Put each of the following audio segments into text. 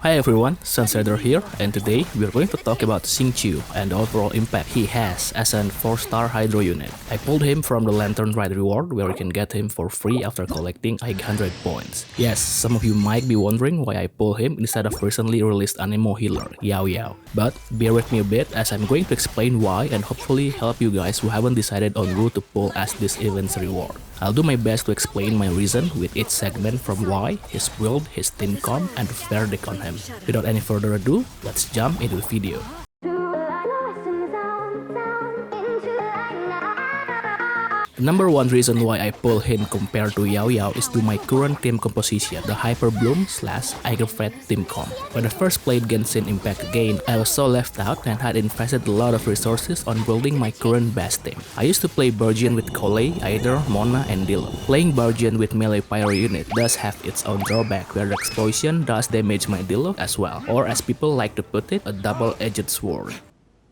Hi everyone, Sunsider here, and today we're going to talk about Xingqiu and the overall impact he has as an 4-star Hydro unit. I pulled him from the Lantern Ride reward where you can get him for free after collecting 800 points. Yes, some of you might be wondering why I pull him instead of recently released Anemo healer, Yao Yao. But bear with me a bit as I'm going to explain why and hopefully help you guys who haven't decided on who to pull as this event's reward. I'll do my best to explain my reason with each segment from why, his build, his team comp, and the verdict on him. Without any further ado, let's jump into the video. The number one reason why I pull him compared to Yao Yao is to my current team composition, the Hyperbloom/Aggravate team comp. When I first played Genshin Impact again, I was so left out and had invested a lot of resources on building my current best team. I used to play Bargian with Collei, Aider, Mona, and Dilo. Playing Bargian with melee pyro unit does have its own drawback where the explosion does damage my Dilo as well, or as people like to put it, a double-edged sword.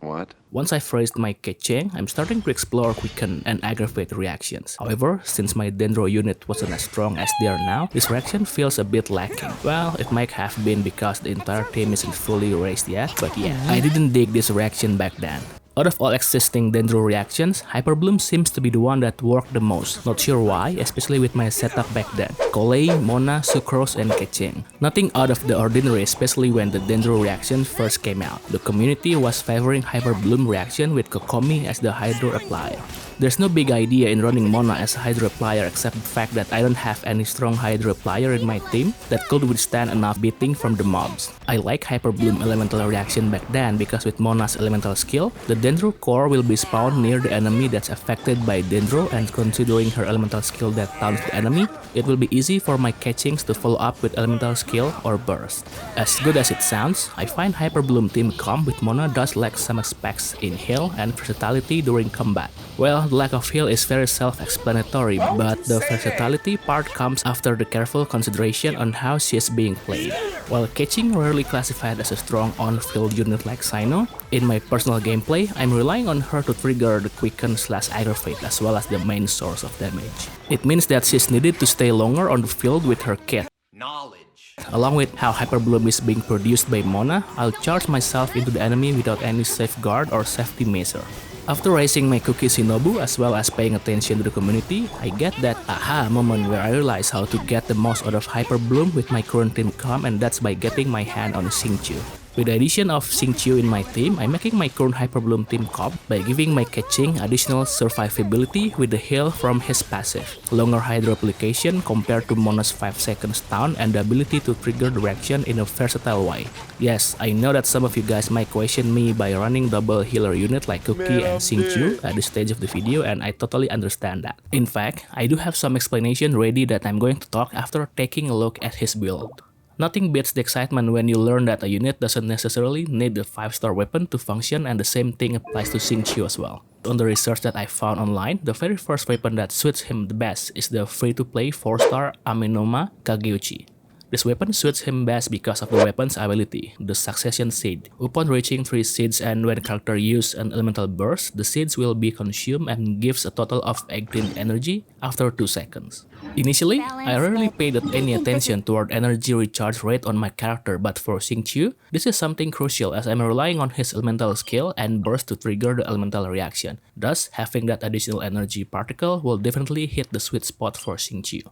What? Once I phrased my Keqing, I'm starting to explore quicken and aggravate reactions. However, since my Dendro unit wasn't as strong as they are now, this reaction feels a bit lacking. Well, it might have been because the entire team isn't fully raised yet, but yeah, I didn't dig this reaction back then. Out of all existing Dendro reactions, Hyperbloom seems to be the one that worked the most. Not sure why, especially with my setup back then. Collei, Mona, Sucrose, and Keqing. Nothing out of the ordinary, especially when the Dendro reaction first came out. The community was favoring Hyperbloom reaction with Kokomi as the Hydro applier. There's no big idea in running Mona as a Hydro applier except the fact that I don't have any strong Hydro applier in my team that could withstand enough beating from the mobs. I like Hyperbloom elemental reaction back then because with Mona's elemental skill, the Dendro core will be spawned near the enemy that's affected by Dendro, and considering her elemental skill that taunts the enemy, it will be easy for my Keqings to follow up with elemental skill or burst. As good as it sounds, I find Hyperbloom team comp with Mona does lack some aspects in heal and versatility during combat. Well, the lack of heal is very self-explanatory, but the versatility part comes after the careful consideration on how she is being played. While Keqing rarely classified as a strong on-field unit like Sino, in my personal gameplay, I'm relying on her to trigger the quicken/aggravate as well as the main source of damage. It means that she's needed to stay longer on the field with her kit. Along with how Hyperbloom is being produced by Mona, I'll charge myself into the enemy without any safeguard or safety measure. After raising my Cookie Shinobu as well as paying attention to the community, I get that aha moment where I realize how to get the most out of Hyperbloom with my current team comp, and that's by getting my hand on Xingqiu. With the addition of Xingqiu in my team, I'm making my current Hyperbloom team comp by giving my Keqing additional survivability with the heal from his passive, longer Hydro application compared to Mona's 5 seconds stun, and the ability to trigger the reaction in a versatile way. Yes, I know that some of you guys might question me by running double healer unit like Cookie and Xingqiu at this stage of the video, and I totally understand that. In fact, I do have some explanation ready that I'm going to talk after taking a look at his build. Nothing beats the excitement when you learn that a unit doesn't necessarily need a 5-star weapon to function, and the same thing applies to Xingqiu as well. On the research that I found online, the very first weapon that suits him the best is the free-to-play 4-star Amenoma Kageuchi. This weapon suits him best because of the weapon's ability, the Succession Seed. Upon reaching 3 seeds and when the character uses an elemental burst, the seeds will be consumed and gives a total of 18 energy after 2 seconds. Initially, I rarely paid any attention toward energy recharge rate on my character, but for Xingqiu, this is something crucial as I'm relying on his elemental skill and burst to trigger the elemental reaction. Thus, having that additional energy particle will definitely hit the sweet spot for Xingqiu.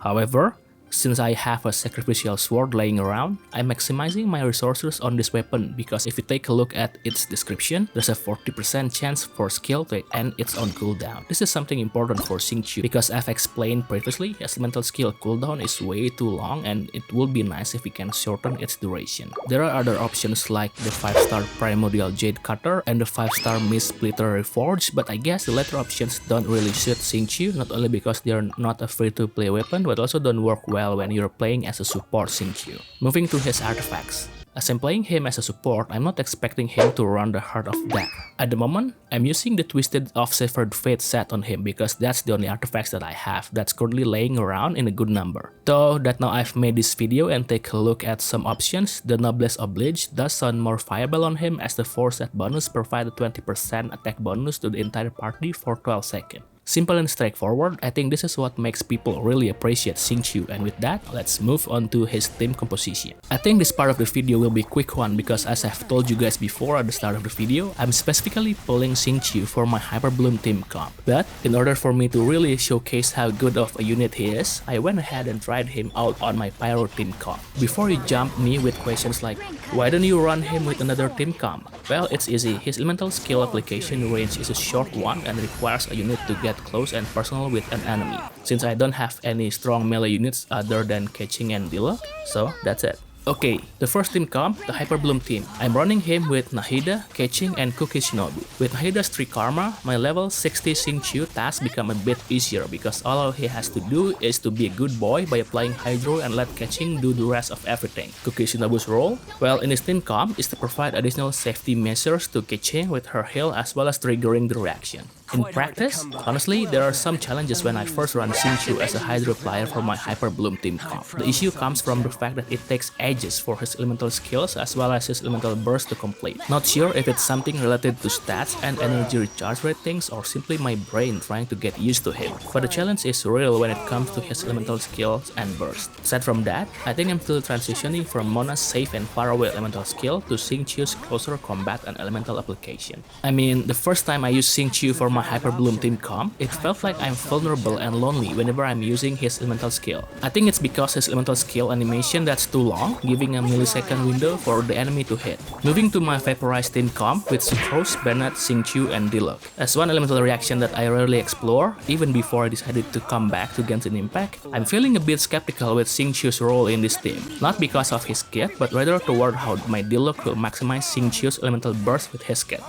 However, since I have a sacrificial sword laying around, I'm maximizing my resources on this weapon because if you take a look at its description, there's a 40% chance for skill to end its own cooldown. This is something important for Xingqiu because I've explained previously, his elemental skill cooldown is way too long and it would be nice if we can shorten its duration. There are other options like the 5-star Primordial Jade Cutter and the 5-star Mist Splitter Reforged, but I guess the latter options don't really suit Xingqiu, not only because they're not a free-to-play weapon, but also don't work well when you're playing as a support Xingqiu. Moving to his artifacts. As I'm playing him as a support, I'm not expecting him to run the Heart of Death. At the moment, I'm using the Twisted of Severed Fate set on him because that's the only artifacts that I have that's currently laying around in a good number. Though that now I've made this video and take a look at some options, the Noblesse Oblige does sound more viable on him as the 4 set bonus provide a 20% attack bonus to the entire party for 12 seconds. Simple and straightforward, I think this is what makes people really appreciate Xingqiu, and with that, let's move on to his team composition. I think this part of the video will be a quick one because as I've told you guys before at the start of the video, I'm specifically pulling Xingqiu for my Hyperbloom team comp. But in order for me to really showcase how good of a unit he is, I went ahead and tried him out on my Pyro team comp. Before you jump me with questions like, why don't you run him with another team comp? Well, it's easy. His elemental skill application range is a short one and requires a unit to get close and personal with an enemy. Since I don't have any strong melee units other than Xingqiu and Diluc, so that's it. Okay, the first team comp, the Hyperbloom team. I'm running him with Nahida, Xingqiu, and Cookie Shinobu. With Nahida's 3 Karma, my level 60 Xingqiu task become a bit easier because all he has to do is to be a good boy by applying Hydro and let Xingqiu do the rest of everything. Cookie Shinobu's role? Well, in his team comp is to provide additional safety measures to Xingqiu with her heal as well as triggering the reaction. In practice, honestly, there are some challenges when I first run Xingqiu as a Hydro player for my Hyperbloom team comp. The issue comes from the fact that it takes ages for his elemental skills as well as his elemental burst to complete. Not sure if it's something related to stats and energy recharge ratings or simply my brain trying to get used to him. But the challenge is real when it comes to his elemental skills and burst. Aside from that, I think I'm still transitioning from Mona's safe and faraway elemental skill to Xingqiu's closer combat and elemental application. I mean, the first time I used Xingqiu for my Hyperbloom team comp, it felt like I'm vulnerable and lonely whenever I'm using his elemental skill. I think it's because his elemental skill animation that's too long, giving a millisecond window for the enemy to hit. Moving to my Vaporize team comp with Sucrose, Bennett, Xingqiu, and Diluc. As one elemental reaction that I rarely explore, even before I decided to come back to Genshin Impact, I'm feeling a bit skeptical with Xingqiu's role in this team. Not because of his kit, but rather toward how my Diluc will maximize Xingqiu's elemental burst with his kit.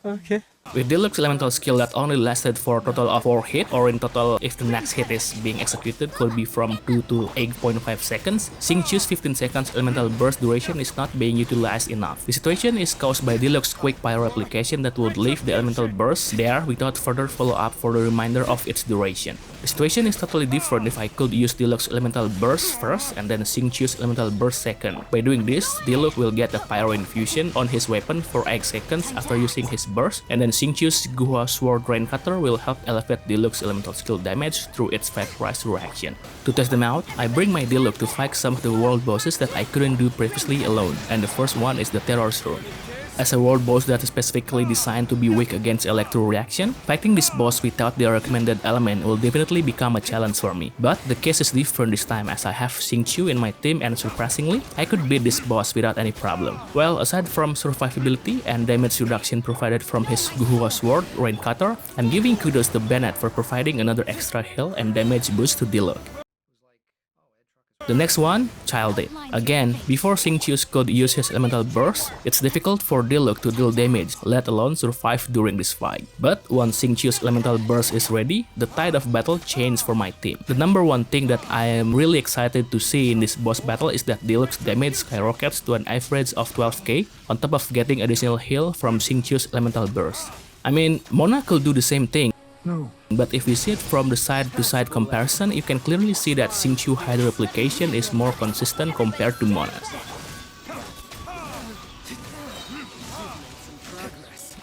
Okay. With Diluc's elemental skill that only lasted for a total of 4 hits, or in total if the next hit is being executed could be from 2 to 8.5 seconds, Xingqiu's 15 seconds elemental burst duration is not being utilized enough. The situation is caused by Diluc's quick pyro application that would leave the elemental burst there without further follow-up for the remainder of its duration. The situation is totally different if I could use Diluc's elemental burst first and then Xingqiu's elemental burst second. By doing this, Diluc will get a pyro infusion on his weapon for 8 seconds after using his burst, and then Xingqiu's Guhua Sword Rain Cutter will help elevate Diluc's elemental skill damage through its Vaporize reaction. To test them out, I bring my Diluc to fight some of the world bosses that I couldn't do previously alone, and the first one is the Terror's Room. As a world boss that is specifically designed to be weak against electro reaction, fighting this boss without the recommended element will definitely become a challenge for me. But the case is different this time as I have Xingqiu in my team and surprisingly, I could beat this boss without any problem. Well, aside from survivability and damage reduction provided from his Guhua Sword Rain Cutter, I'm giving kudos to Bennett for providing another extra heal and damage boost to Diluc. The next one, Childed. Again, before Xingqiu could use his elemental burst, it's difficult for Diluc to deal damage, let alone survive during this fight. But once Xingqiu's elemental burst is ready, the tide of battle changed for my team. The number one thing that I am really excited to see in this boss battle is that Diluc's damage skyrockets to an average of 12k, on top of getting additional heal from Xingqiu's elemental burst. I mean, Mona could do the same thing. No. But if we see it from the side-to-side comparison, you can clearly see that Xingqiu Hydro application is more consistent compared to Mona's.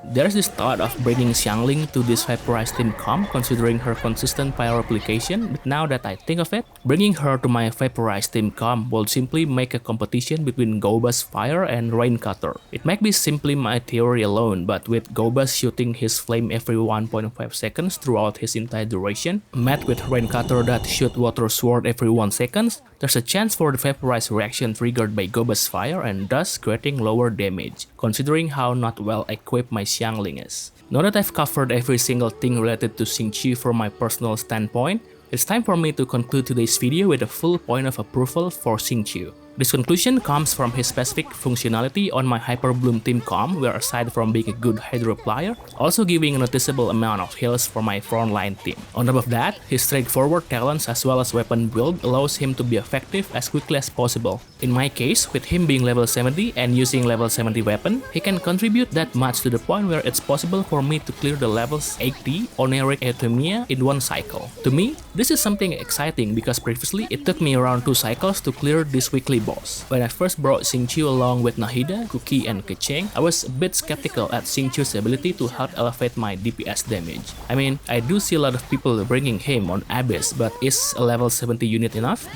There's this thought of bringing Xiangling to this Vaporize team comp considering her consistent pyro application, but now that I think of it, bringing her to my Vaporize team comp will simply make a competition between Goba's fire and Rain Cutter. It might be simply my theory alone, but with Goba shooting his flame every 1.5 seconds throughout his entire duration, met with Rain Cutter that shoot water sword every 1 second, there's a chance for the Vaporize reaction triggered by Goba's fire and thus creating lower damage, considering how not well equipped my Xiangling is. Now that I've covered every single thing related to Xingqiu from my personal standpoint, it's time for me to conclude today's video with a full point of approval for Xingqiu. This conclusion comes from his specific functionality on my Hyperbloom team comp, where aside from being a good Hydro player, also giving a noticeable amount of heals for my frontline team. On top of that, his straightforward talents as well as weapon build allows him to be effective as quickly as possible. In my case, with him being level 70 and using level 70 weapon, he can contribute that much to the point where it's possible for me to clear the levels 80 Oneiric Euthymia in one cycle. To me, this is something exciting because previously it took me around 2 cycles to clear this weekly boss. When I first brought Xingqiu along with Nahida, Cookie, and Keqing, I was a bit skeptical at Xingqiu's ability to help elevate my DPS damage. I mean, I do see a lot of people bringing him on Abyss, but is a level 70 unit enough?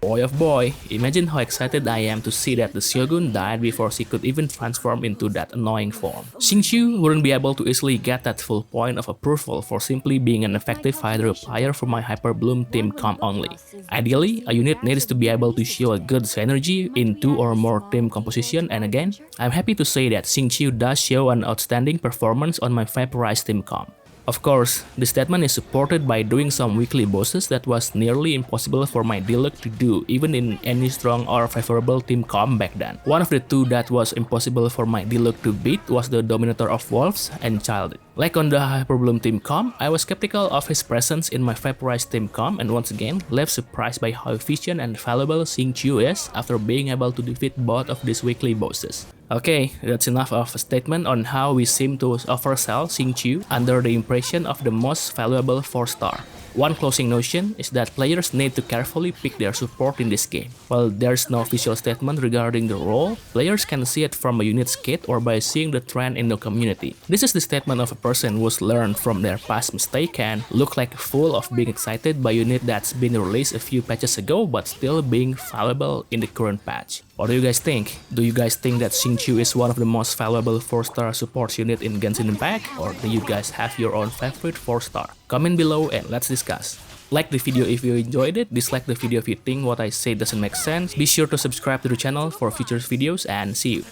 Boy of boy, imagine how excited I am to see that the Shogun died before she could even transform into that annoying form. Xingqiu wouldn't be able to easily get that full point of approval for simply being an effective fighter applier for my Hyperbloom team comp only. Ideally, a unit needs to be able to show a good synergy in 2 or more team composition, and again, I'm happy to say that Xingqiu does show an outstanding performance on my Vaporize team comp. Of course, this statement is supported by doing some weekly bosses that was nearly impossible for my Diluc to do even in any strong or favorable team comp back then. One of the two that was impossible for my Diluc to beat was the Dominator of Wolves and Child. Like on the Hyperbloom team comp, I was skeptical of his presence in my Vaporize team comp and once again left surprised by how efficient and valuable Xingqiu is after being able to defeat both of these weekly bosses. Okay, that's enough of a statement on how we seem to oversell Xingqiu under the impression of the most valuable 4-star. One closing notion is that players need to carefully pick their support in this game. While there's no official statement regarding the role, players can see it from a unit's kit or by seeing the trend in the community. This is the statement of a person who's learned from their past mistake and look like a fool of being excited by a unit that's been released a few patches ago but still being valuable in the current patch. What do you guys think? Do you guys think that Xingqiu is one of the most valuable 4-star support unit in Genshin Impact? Or do you guys have your own favorite 4-star? Comment below and let's discuss. Like the video if you enjoyed it, dislike the video if you think what I say doesn't make sense. Be sure to subscribe to the channel for future videos and see you.